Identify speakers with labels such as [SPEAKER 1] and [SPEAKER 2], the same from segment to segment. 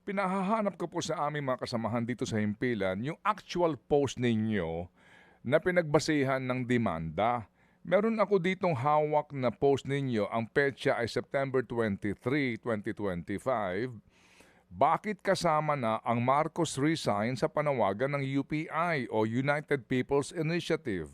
[SPEAKER 1] Pinahahanap ko po sa aming mga kasamahan dito sa himpilan yung actual post ninyo na pinagbasehan ng demanda. Meron ako ditong hawak na post ninyo. Ang petsa ay September 23, 2025. Bakit kasama na ang Marcos resign sa panawagan ng UPI o United People's Initiative?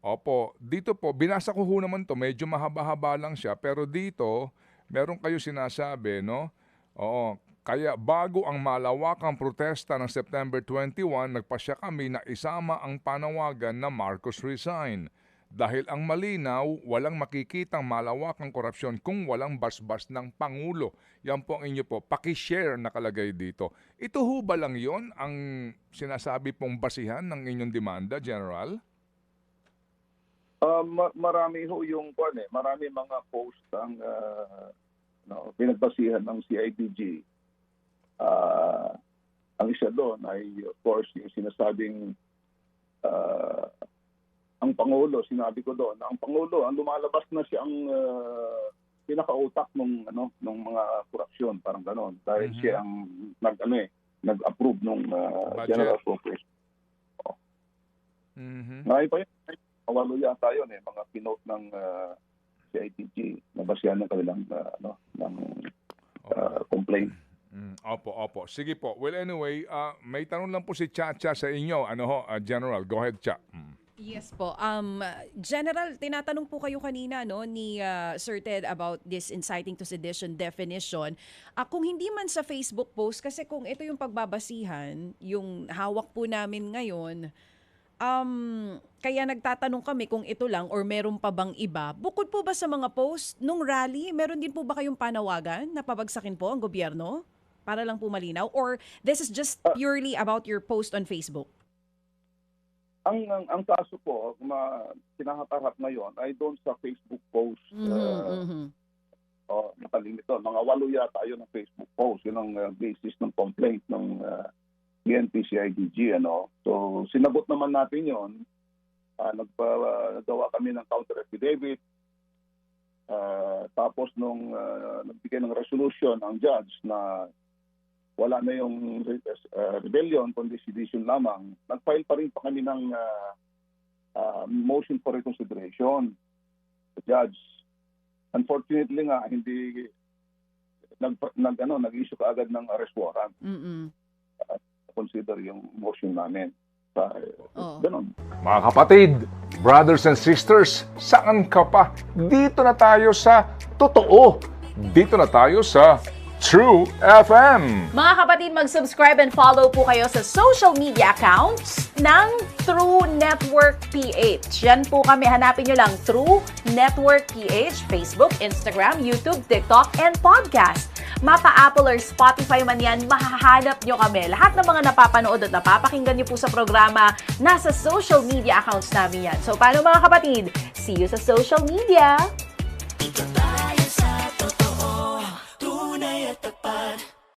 [SPEAKER 1] Opo, dito po, binasa ko ho naman to, medyo mahaba-haba lang siya, pero dito, meron kayo sinasabi, no? Oo, kaya bago ang malawakang protesta ng September 21, nagpasya kami na isama ang panawagan na Marcos resign. Dahil ang malinaw, walang makikitang malawakang korupsyon kung walang basbas ng Pangulo. Yan po ang inyo po, pakishare nakalagay dito. Ito ho ba lang yon ang sinasabi pong basihan ng inyong demanda, General?
[SPEAKER 2] Marami ho yung marami mga post ang pinagbasihan ng CIDG. Ang isa doon ay of course yung sinasabing ang Pangulo, sinabi ko doon, ang Pangulo, ang lumalabas na siya ang pinakautak nung mga korupsyon, parang gano'n. Dahil siya ang nag-approve nung General Appropriation. Ngayon pa yun, awalo yata yun mga pinote ng CITG na basihan ng kanilang complaint.
[SPEAKER 1] Opo. Sige po. Well, anyway, may tanong lang po si Chacha sa inyo. General? Go ahead, Cha.
[SPEAKER 3] Yes po. General, tinatanong po kayo kanina ni Sir Ted about this inciting to sedition definition. Kung hindi man sa Facebook post, kasi kung ito yung pagbabasihan, yung hawak po namin ngayon, kaya nagtatanong kami kung ito lang or meron pa bang iba. Bukod po ba sa mga post nung rally, meron din po ba kayong panawagan na pabagsakin po ang gobyerno? Para lang po malinaw? Or this is just purely about your post on Facebook?
[SPEAKER 2] Ang kaso po, kinahatarap ngayon ay doon sa Facebook post. Nakalimit doon. Mga 8 yata yun ng Facebook post. Yun ang basis ng complaint ng PNP-CIDG. So, sinagot naman natin yun. Naggawa kami ng counter affidavit. Tapos nung nagbigay ng resolution ang judge na wala na yung rebellion, kundi sedition lamang, nag-file pa rin pa kami ng motion for reconsideration sa judge. Unfortunately nga, hindi nag-issue ka agad ng arrest warrant. Consider yung motion namin. Ganun.
[SPEAKER 1] Mga kapatid, brothers and sisters, saan ka pa? Dito na tayo sa totoo. Dito na tayo sa True FM.
[SPEAKER 4] Mga kapatid, mag-subscribe and follow po kayo sa social media accounts ng True Network PH. Yan po kami. Hanapin nyo lang True Network PH, Facebook, Instagram, YouTube, TikTok, and podcast. Mapa-Apple or Spotify man yan, mahahanap nyo kami. Lahat ng mga napapanood at napapakinggan nyo po sa programa, nasa social media accounts namin yan. So, paano mga kapatid? See you sa social media!